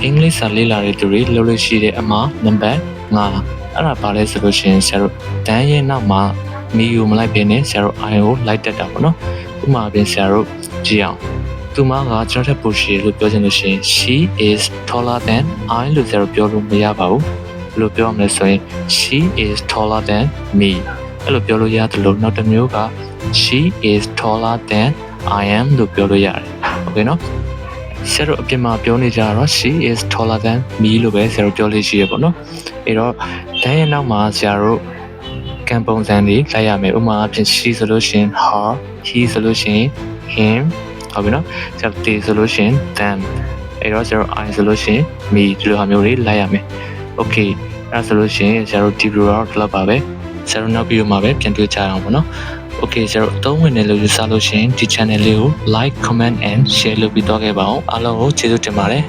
English စာလေ့လာတဲ့သူတွေလုပ်လို့ရှိတဲ့အမှာနံပါတ်5အဲ့ဒါပါလဲဆိုလို့ရှိရင်ဆရာတို့တန်းရဲ့နောက်မှာမီယူမလိုက်ဘဲနဲ့ဆရာတို့ I ကိုလိုက်တက်တာပေါ့နော်ဥပမာအပြင်ဆရာတို့ကြည့်အောင်သူမကကျွန်တော်ထက်ပိုရှည်လို့ပြောချင်လို့ရှိရင် she is taller than I လို့ဆရာတို့ပြောလို့မရပါဘူးဘယ်လိုပြောရမလဲဆိုရင် she is taller than me အဲ့လိုပြောလို့ရတယ်လို့နောက်တစ်မျိုးက she is taller than I am လို့ပြောလို့ရတယ်โอเคနော်ဆရာတို့အပြင်မှာပြောနေကြတော့ she is taller than me လို့ပဲဆရာတို့ပြောလို့ရှိရပေါ့နော်အဲ့တော့တန်းရဲ့နောက်မှာဆရာတို့ကံပုံစံတွေလိုက်ရမယ်ဥပမာအဖြစ် she ဆိုလို့ရှိရင် her he ဆိုလို့ရှိရင် him ဟုတ်ပြီနော်ဆရာတို့ they ဆိုလို့ရှိရင် them အဲ့တော့ဆရာတို့ I ဆိုလို့ရှိရင် me ဒီလိုဟာမျိုးတွေလိုက်ရမယ် okay အဲ့ဆိုလို့ရှိရင်ဆရာတို့ဒီလိုတော့လောက်ပါပဲဆရာတို့နောက်ပြီးတော့မှာပဲပြန်တွေ့ကြအောင်ပေါ့နော်Okay ဆရာတို့အသုံးဝင်တယ်လို့ယူဆလို့ရှိရင်ဒီ channel လေးကို like comment and share လုပ်ပြီးတော့ခဲ့ပါအောင်အားလုံးကိုကျေးဇူးတင်ပါတယ်